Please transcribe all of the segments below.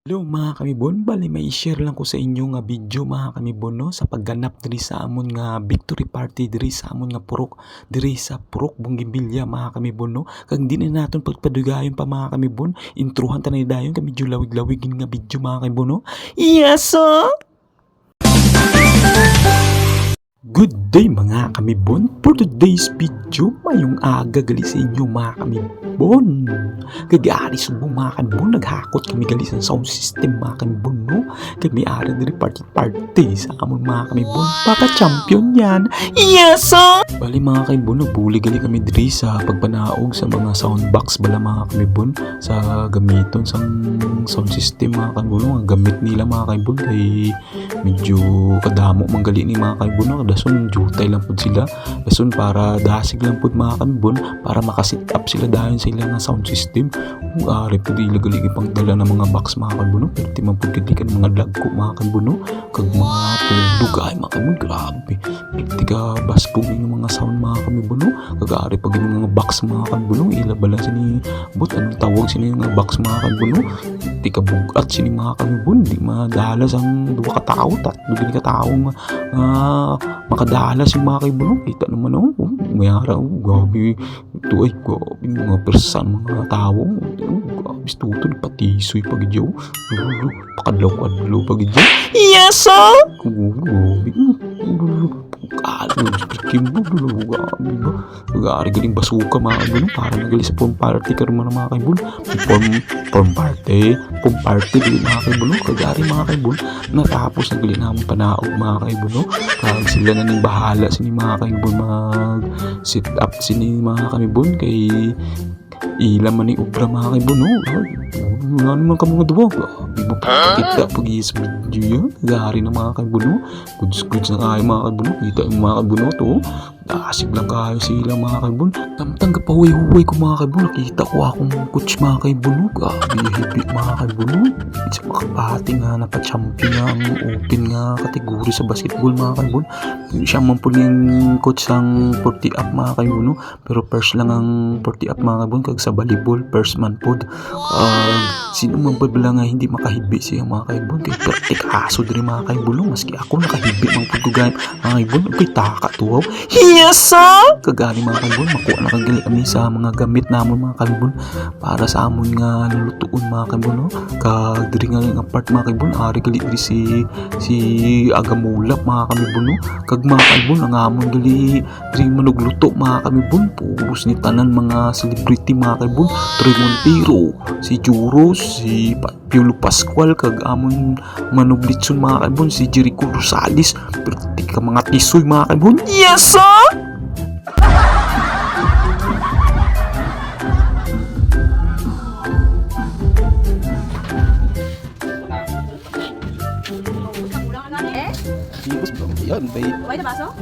Hello mga kamibon, bali may share lang ko sa inyo nga video mga kamibon no, sa pagganap diri sa amon nga victory party diri sa amon nga purok diri sa Purok Bongimbilya mga kamibon no. Kag di na naton pagpadugayon pa mga kamibon, introhan ta na dayon kami medyo lawig-lawigin nga video mga kamibon no. Yes sir! Good day mga kamibon. For today's video, mayong aga gali sa inyo mga kamibon. Kagari subong mga kamibon, naghakot kami gali sa sound system mga kamibon no. Kag may ara diri party sa amon mga kamibon. Baka champion yan. Yes sir! Bali mga kamibon, nagbuli gali kami diri sa pagpanaog sa mga soundbox bala mga kamibon. Sa gamiton sa sound system mga kamibon. Ang gamit nila mga kamibon kay medyo kadamo manggali ni mga kamibon no. Dason jutay lang pud sila, dason para dasig lang pud mga kamibon para makasit up sila dayon sa ilang sound system. Ari pud ilagali pang dala ng mga box mga kamibon, pero di man pud kadikan mga lagko mga kamibon kag mga tugdog ay mga kamibon, grabe tiga baskog ng mga sound mga kamibon kag ari pag yung mga box mga kamibon ila bala sini but anong tawag sini nga box mga kamibon tiga bugat sini mga kamibon, di madalas ang duwa ka tawo tatlo gini ka tawo makadalas yung mga kaibuno. Kita naman may araw, gabi ito ay gabi mga persan mga tao, gabi tutod patisoy pagidyaw, pakadlaw-kadlaw pagidyaw. Yes sir! Gabi gabi galing basuka mga kaibuno para nagali sa pom party karon mga kaibuno. Pom party gali mga kaibuno, kagari mga kaibuno natapos nagali namon panaog mga kaibuno. Kag sila na ning bahala sini mga kamibon mag sit up sini mga kamibon kay ila man ni ubra mga kamibon nga naman ka mga duwag di mo pakita pag sa video yan gari na mga kamibon goods na kayo mga kamibon kita yung mga kamibon to dasig lang kayo sila mga kamibon tamtang kapahuay-huway ko mga kamibon nakita ko akong coach mga kamibon gabi mga kamibon sa makapati nga napachampion nga ang open nga kategori sa basketball mga kamibon siya man po yung coach ang 40 up mga kamibon pero first lang ang 40 up mga kamibon kag sa volleyball first man po sino man po bala nga hindi makahibi siya mga kamibon kay pertik aso diri mga kamibon maski ako nakahibi mga putugan mga kamibon kay taka tuwaw yes sir! Kagani mga kamibon makuha na kagali kami sa mga gamit namon mga kamibon para sa amon nga lulutuon mga kamibon kag diri nga part mga kamibon ari gali diri si agamulap mga kamibon kag mga kamibon ang amon gali diri manugluto mga kamibon puros ni tanan mga celebrity mga kamibon Troy Montero si Juros si Piolo Pascual kag amon manuglitson mga kamibon si Jericho Rosales pero ka mga tisoy mga kamibon yes sir! Higos ba? Yan, bay. May na baso?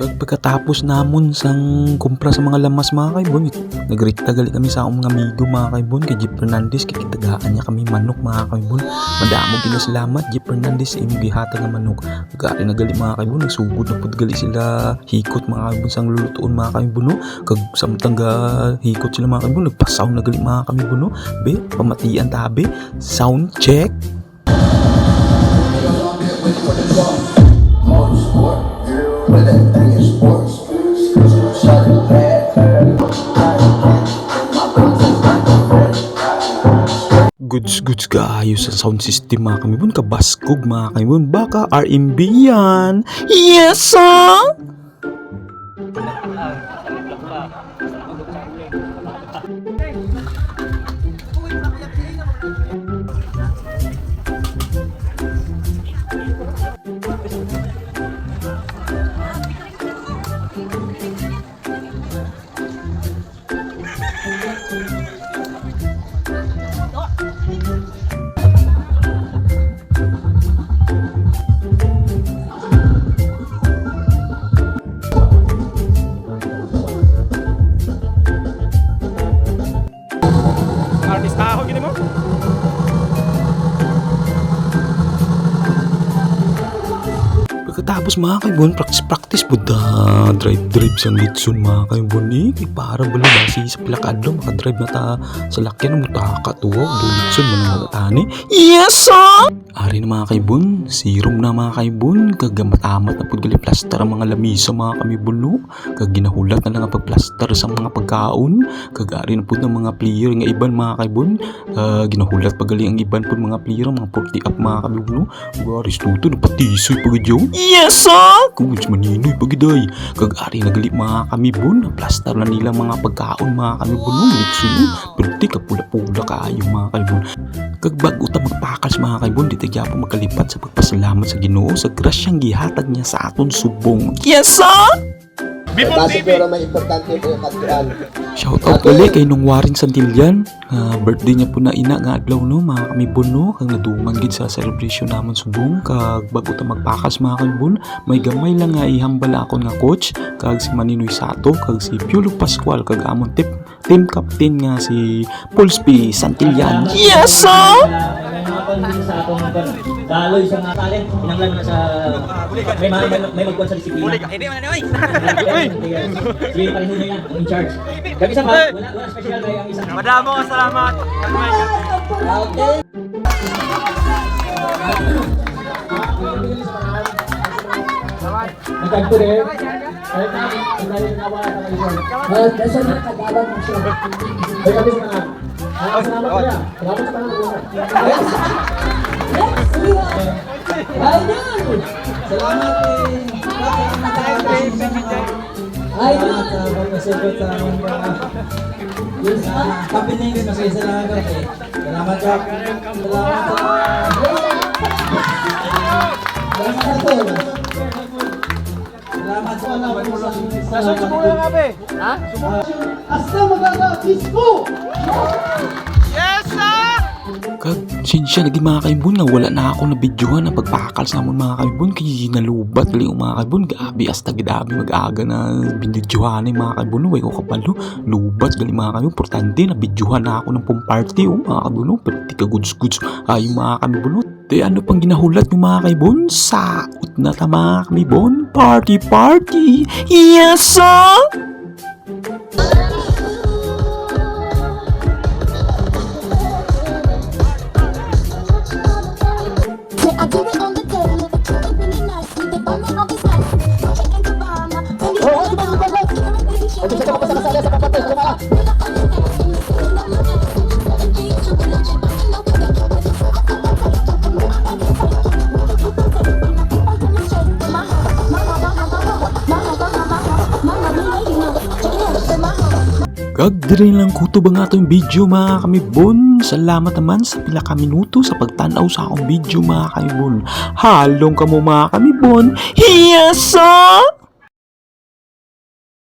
Kag pagkatapos namon sang kumpra sa mga lamas mga kaibon, nagrikta gali kami sa akong mga amigo mga kaibon kay Jeep Fernandez kay kitagaan niya kami manok mga kaibon. Madamo gila salamat Jeep Fernandez sa imong gihata nga manok. Gari na gali mga kaibon, nagsugod na pud gali sila hikot mga kaibon sang lulutuon mga kaibon kag samtang hikot sila mga kaibon nagpasaw na gali mga kaibon be pamatian tabi sound check. Goods kaayo sa sound system mga kamibon kabaskog mga kamibon baka R&B yan yes sir! Tapos mga kaibon, practice buda drive siyang litson mga kaibon kay para bala basi sa plakadlo makadrive na ta sa lakyan mo taka tuwag do litson man ang ani. Yes sir! Ari na mga kaibon, serum na mga kaibon, kagamat-amat na pud gali plaster ang mga lamisa mga kaibon no. Kag ginahulat na lang ang pagplaster sa mga pagkaon, kag ari na pud ng mga player nga iban mga kaibon, ginahulat pagali ang iban pud mga player mga 40 up mga kaibon no. Garis tuto na patisoy pagidyo. Yes sir! Kung maninoy pagiday, kag ari nagali mga kamibon, plaster na nila mga pagkaon mga kamibon no, litson no. Pero di ka pula-pula kaayo mga kaibon. Kag bago ta magpakas mga kaibon, di tagya po magkalipat sa pagpasalamat sa Ginoo sa grasyang gihatag niya sa aton subong. Yes sir! Kasi pero may importante po yung katuan. Shoutout gali kay nung Waring Santillan. Birthday niya po na ina nga adlaw no mga kamibon no. Kag naduman gid sa celebration namon subong. Kag bago ta magpakas mga kamibon, may gamay lang nga ihambal ako nga coach. Kag si Maninoy Sato, kag si Piolo Pascual, kag amon team captain nga si Pulspi Santillan. Yes sir! Sa atong daloy sa mga talent, inanglan na sa may magkuhan sa disiplina. Hindi man oy. Sige pa rin yan, in charge. Kag isa pa, wala special guy ang isa. Madamo ka salamat. Nagtagpo din. Ay nawa sa kayo. Kasi na kagalan mo siya. Ay kami sa mga. Salamat kuya. Salamat sa mga. Salamat ay pagkasipot sa mga kapiling din masaya salamat kay salamat Jack salamat salamat sa mga salamat po lang abe ha hasta magagatispo Yes sir! Kag sinsya naging mga kaibon na wala na ako na videohan na pagpakal sa amon mga kaibon kay nalubat gali ang mga kaibon gabi hasta gidabi mag-aga na binidyohan ni mga kaibon way ko kapalo lubat gali mga kaibon importante na videohan na ako ng pong party mga kaibon pati ka goods ay mga kaibon te ano pang ginahulat ng mga kaibon saot na ta mga kaibon party yes sir! I do it on the daily, but you ain't really nice. They burn it on the side. Chicken to Bahama. When you want to go, Kag diri lang kutob ang atong video mga kamibon. Salamat naman sa pila ka minuto sa pagtanaw sa akong video mga kamibon. Halong kamo mga kamibon. Yes sir!